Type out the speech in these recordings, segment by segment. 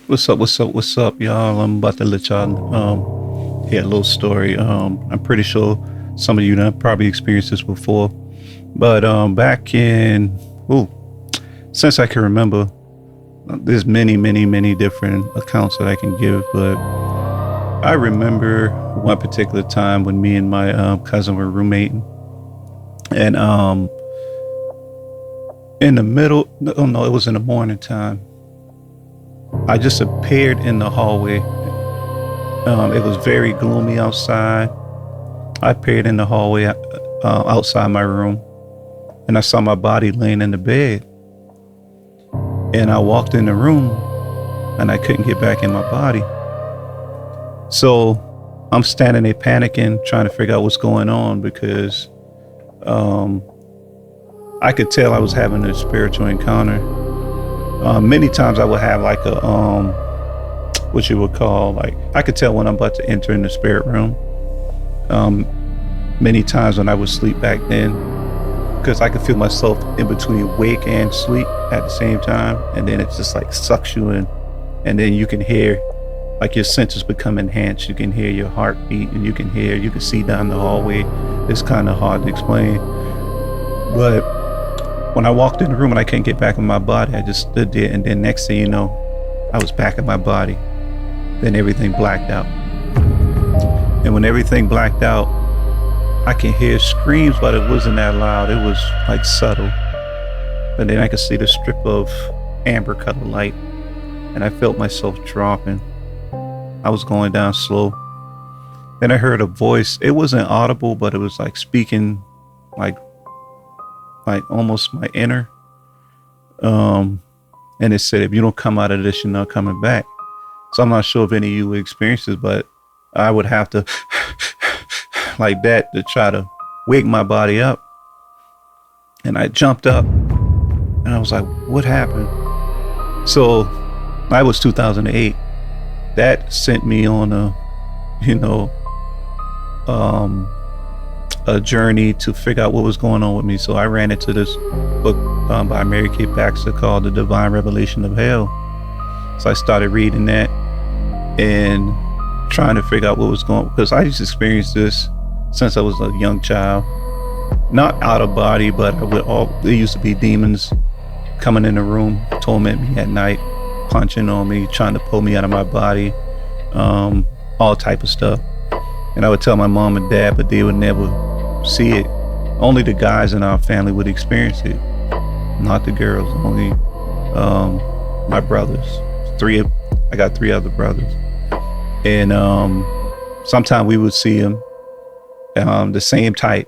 What's up? What's up? What's up, y'all? I'm about to let y'all hear a little story. I'm pretty sure some of you have probably experienced this before, but back in ooh, since I can remember, there's many different accounts that I can give, but I remember one particular time when me and my cousin were roommating, and in the middle, no, it was in the morning time. I just appeared in the hallway. It was very gloomy outside. I appeared in the hallway outside my room, and I saw my body laying in the bed. And I walked in the room, and I couldn't get back in my body. So I'm standing there panicking, trying to figure out what's going on because I could tell I was having a spiritual encounter. Many times I would have like a what you would call, like, I could tell when I'm about to enter in the spirit realm. Many times when I would sleep back then, because I could feel myself in between wake and sleep at the same time, and then it just like sucks you in, and then you can hear like your senses become enhanced. You can hear your heartbeat, and you can see down the hallway. It's kind of hard to explain, but when I walked in the room and I couldn't get back in my body, I just stood there, and then next thing you know, I was back in my body. Then everything blacked out. And when everything blacked out, I can hear screams, but it wasn't that loud. It was like subtle. But then I could see the strip of amber color light, and I felt myself dropping. I was going down slow. Then I heard a voice. It wasn't audible, but it was like speaking, like almost my inner. And it said, if you don't come out of this, you're not coming back. So I'm not sure if any of you experience this, but I would have to like that to try to wake my body up. And I jumped up and I was like, what happened? So that was 2008. That sent me on a journey to figure out what was going on with me. So I ran into this book by Mary Kay Baxter called The Divine Revelation of Hell. So I started reading that and trying to figure out what was going on, because I just experienced this since I was a young child. Not out of body, but there used to be demons coming in the room, torment me at night, punching on me, trying to pull me out of my body, all type of stuff. And I would tell my mom and dad, but they would never see it. Only the guys in our family would experience it, not the girls. Only my brothers. I got three other brothers, and sometimes we would see them the same type.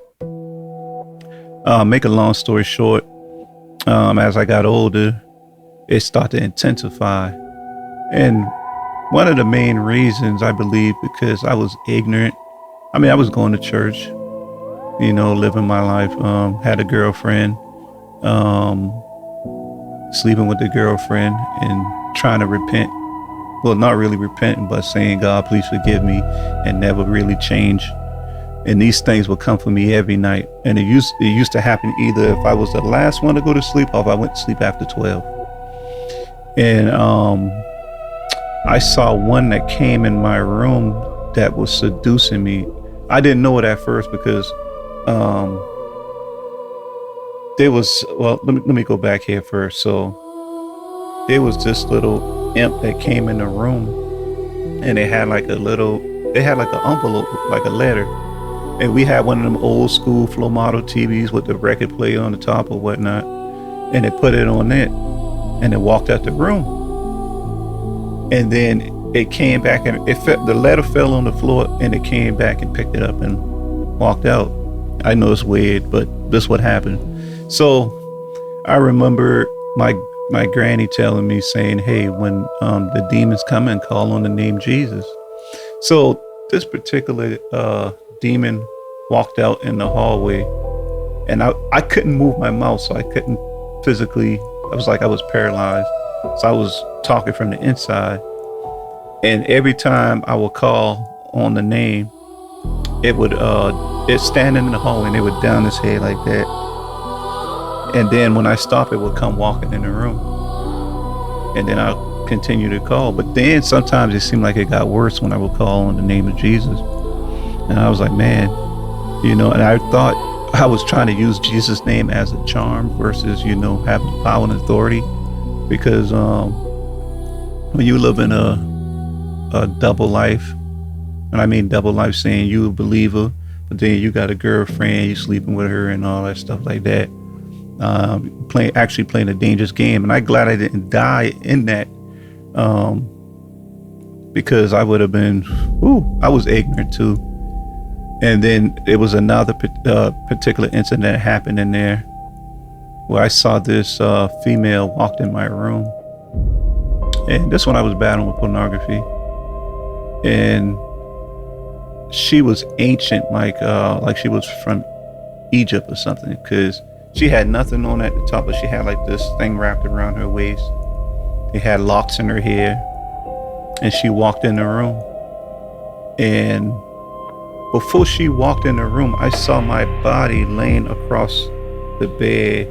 Make a long story short, as I got older, it started to intensify, and one of the main reasons, I believe, because I was ignorant. I mean, I was going to church, living my life, had a girlfriend, sleeping with the girlfriend and trying to repent. Well, not really repenting, but saying, God, please forgive me, and never really change. And these things would come for me every night. And it used to happen either if I was the last one to go to sleep or if I went to sleep after 12. And I saw one that came in my room that was seducing me. I didn't know it at first because let me go back here first. So there was this little imp that came in the room, and it had like an envelope, like a letter. And we had one of them old school flow model TVs with the record player on the top or whatnot. And it put it on it, and it walked out the room. And then it came back, and the letter fell on the floor, and it came back and picked it up and walked out. I know it's weird, but this is what happened. So I remember my granny telling me, saying, hey, when the demons come in, call on the name Jesus. So this particular demon walked out in the hallway, and I couldn't move my mouth, so I couldn't physically, I was paralyzed. So I was talking from the inside, and every time I would call on the name, it's standing in the hallway, and it would down his head like that. And then when I stopped, it would come walking in the room. And then I'll continue to call. But then sometimes it seemed like it got worse when I would call on the name of Jesus. And I was like, man, and I thought I was trying to use Jesus' name as a charm versus, having power and authority. Because when you live in a double life, and I mean double life saying you a believer, but then you got a girlfriend, you sleeping with her and all that stuff like that. Playing a dangerous game. And I'm glad I didn't die in that, because I would have been, I was ignorant too. And then it was another particular incident that happened in there where I saw this female walked in my room. And this one I was battling with pornography. And she was ancient, like she was from Egypt or something, because she had nothing on at the top, but she had like this thing wrapped around her waist. It had locks in her hair. And she walked in the room. And before she walked in the room, I saw my body laying across the bed,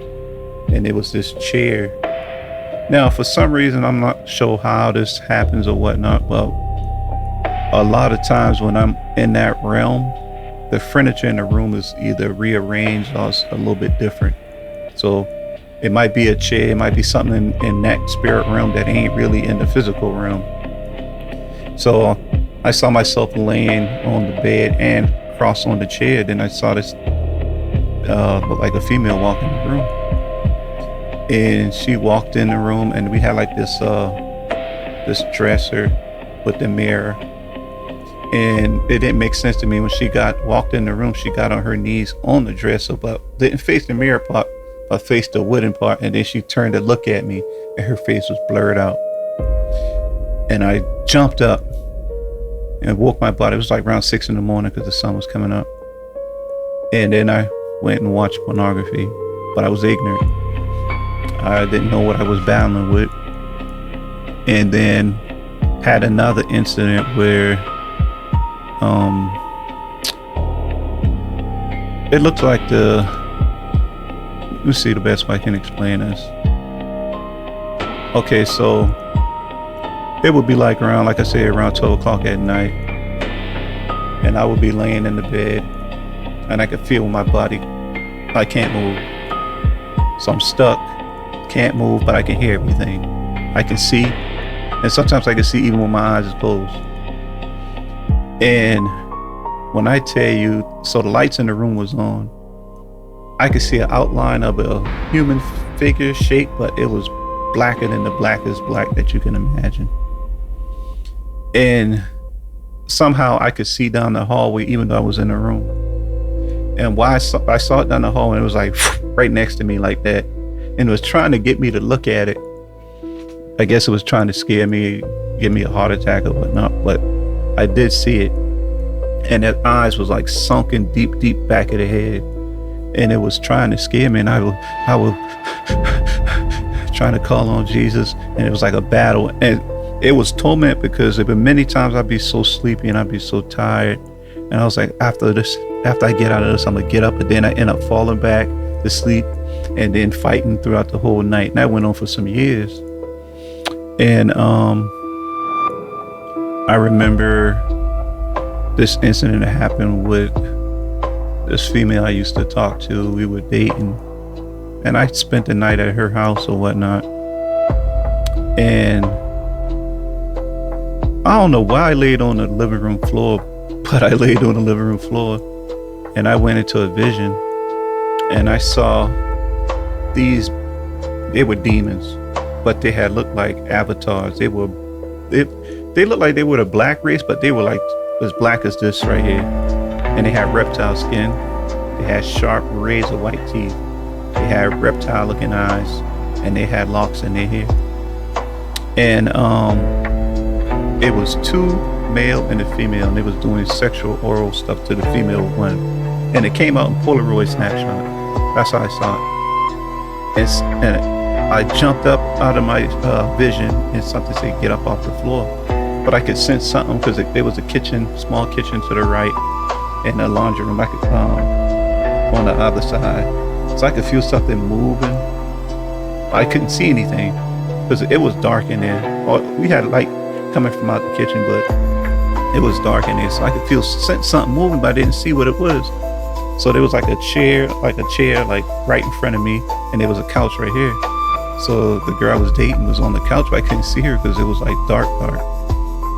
and it was this chair. Now, for some reason, I'm not sure how this happens or whatnot, but a lot of times when I'm in that realm, the furniture in the room is either rearranged or it's a little bit different. So it might be a chair, it might be something in that spirit realm that ain't really in the physical realm. So I saw myself laying on the bed and across on the chair. Then I saw this looked like a female walk in the room. And she walked in the room, and we had like this dresser with the mirror. And it didn't make sense to me when she walked in the room. She got on her knees on the dresser, but didn't face the mirror part, but faced the wooden part. And then she turned to look at me, and her face was blurred out. And I jumped up and woke my body. It was like around 6 a.m. because the sun was coming up. And then I went and watched pornography, but I was ignorant. I didn't know what I was battling with. And then had another incident where it looked like let me see the best way I can explain this. Okay, so it would be like around, like I said, around 12 o'clock at night. And I would be laying in the bed, and I could feel my body. I can't move. So I'm stuck. Can't move, but I can hear everything. I can see. And sometimes I can see even when my eyes are closed. And when I tell you, so the lights in the room was on, I could see an outline of a human figure shape, but it was blacker than the blackest black that you can imagine. And somehow I could see down the hallway, even though I was in the room. And why I saw it down the hallway, and it was like right next to me like that. And it was trying to get me to look at it. I guess it was trying to scare me, give me a heart attack or whatnot, but I did see it. And that eyes was like sunken deep, deep back of the head. And it was trying to scare me, and I was trying to call on Jesus, and it was like a battle. And it was torment because there been many times I'd be so sleepy and I'd be so tired. And I was like, after I get out of this, I'm gonna get up, and then I end up falling back to sleep and then fighting throughout the whole night. And that went on for some years. And I remember this incident that happened with this female I used to talk to. We were dating, and I spent the night at her house or whatnot. And I don't know why I laid on the living room floor, but I laid on the living room floor, and I went into a vision, and I saw they were demons, but they had looked like avatars. They looked like they were the black race, but they were like as black as this right here. And they had reptile skin. They had sharp razor white teeth. They had reptile looking eyes, and they had locks in their hair. And it was two male and a female, and they was doing sexual oral stuff to the female one. And it came out in Polaroid snapshot. That's how I saw it. And I jumped up out of my vision, and something said, "Get up off the floor." But I could sense something because there was a kitchen, small kitchen to the right, and a laundry room on the other side. So I could feel something moving. I couldn't see anything, because it was dark in there. We had light coming from out the kitchen, but it was dark in there, so I could sense something moving, but I didn't see what it was. So there was like a chair like right in front of me, and there was a couch right here. So the girl I was dating was on the couch, but I couldn't see her because it was like dark.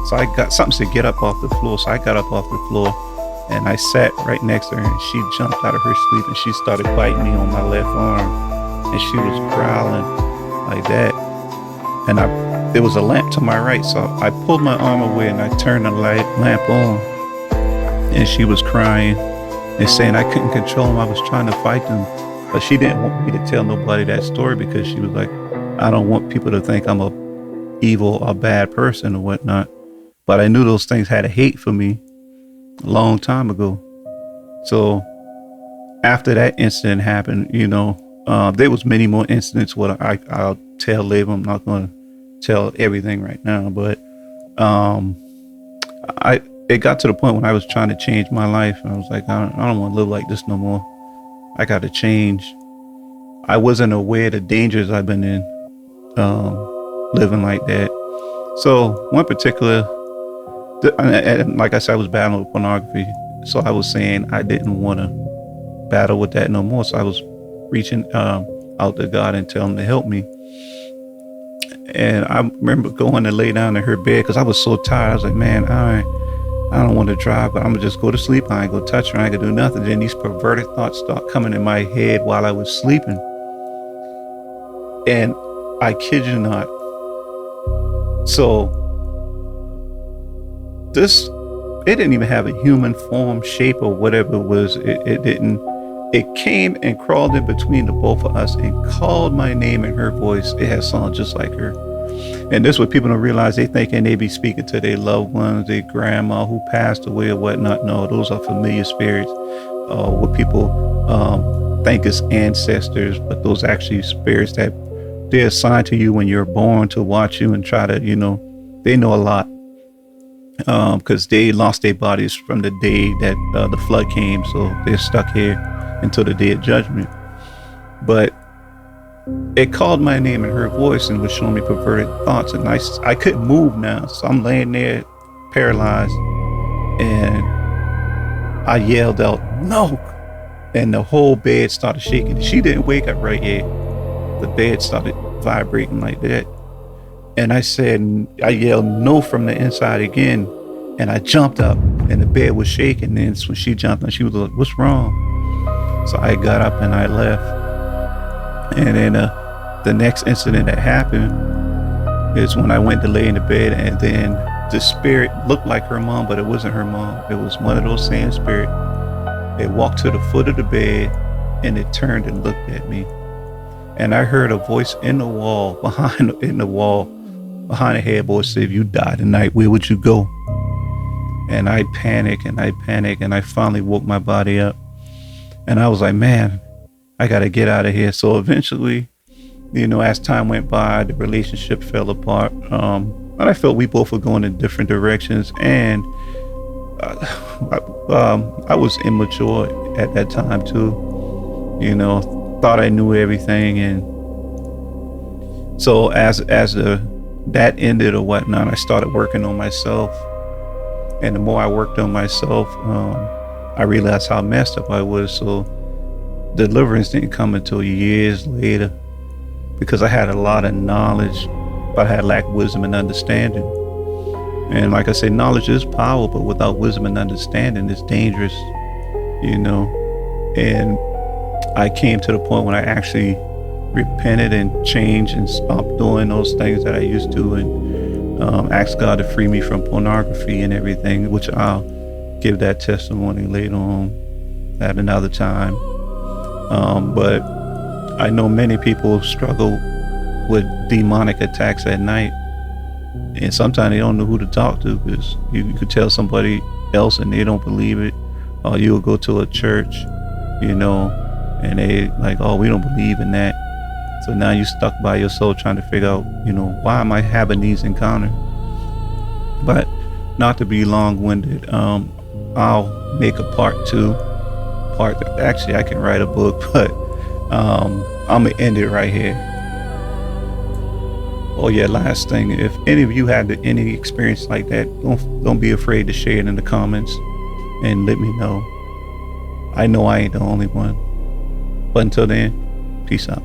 So I got something to get up off the floor. So I got up off the floor and I sat right next to her, and she jumped out of her sleep and she started biting me on my left arm, and she was growling like that. And there was a lamp to my right, so I pulled my arm away and I turned the lamp on, and she was crying and saying I couldn't control them. I was trying to fight them, but she didn't want me to tell nobody that story because she was like, I don't want people to think I'm a evil or bad person or whatnot. But I knew those things had a hate for me a long time ago. So after that incident happened, there was many more incidents. What I'll tell later. I'm not going to tell everything right now, but it got to the point when I was trying to change my life, and I was like, I don't want to live like this no more. I got to change. I wasn't aware of the dangers I've been in, living like that. So one particular, and like I said, I was battling with pornography. So I was saying I didn't want to battle with that no more. So I was reaching out to God and telling him to help me. And I remember going to lay down in her bed because I was so tired. I was like, man, I don't want to drive, but I'm gonna just go to sleep. I ain't gonna touch her. I ain't gonna do nothing. Then these perverted thoughts start coming in my head while I was sleeping. And I kid you not. So it didn't even have a human form, shape, or whatever it was. It didn't. It came and crawled in between the both of us and called my name in her voice. It had sounded just like her. And this is what people don't realize. They thinking they be speaking to their loved ones, their grandma who passed away or whatnot. No, those are familiar spirits. What people think is ancestors, but those actually spirits that they're assigned to you when you're born to watch you and try to, they know a lot. Because they lost their bodies from the day that the flood came, so they're stuck here until the day of judgment. But it called my name in her voice and was showing me perverted thoughts, and I couldn't move now, so I'm laying there paralyzed, and I yelled out, "No!" And the whole bed started shaking. She didn't wake up right yet. The bed started vibrating like that. And I yelled no from the inside again, and I jumped up, and the bed was shaking. And when she jumped up, she was like, "What's wrong?" So I got up and I left. And then the next incident that happened is when I went to lay in the bed, and then the spirit looked like her mom, but it wasn't her mom. It was one of those same spirits. It walked to the foot of the bed, and it turned and looked at me. And I heard a voice in the wall, behind the headboard, say, "If you die tonight, where would you go?" And I panicked and I finally woke my body up. And I was like, man, I got to get out of here. So eventually, as time went by, the relationship fell apart. And I felt we both were going in different directions. And I was immature at that time too. Thought I knew everything. And so as that ended or whatnot, I started working on myself. And the more I worked on myself, I realized how messed up I was. So deliverance didn't come until years later, because I had a lot of knowledge, but I had lacked wisdom and understanding. And like I said, knowledge is power, but without wisdom and understanding, it's dangerous, And I came to the point when I actually repented and changed and stopped doing those things that I used to, and asked God to free me from pornography and everything, which I'll give that testimony later on at another time. But I know many people struggle with demonic attacks at night, and sometimes they don't know who to talk to, because you could tell somebody else and they don't believe it, or you'll go to a church, and they like, "Oh, we don't believe in that." So now you're stuck by yourself trying to figure out, why am I having these encounters? But not to be long-winded, I'll make a part 2. Actually, I can write a book, but I'm gonna end it right here. Oh yeah, last thing, if any of you had any experience like that, don't be afraid to share it in the comments and let me know. I know I ain't the only one. But until then, peace out.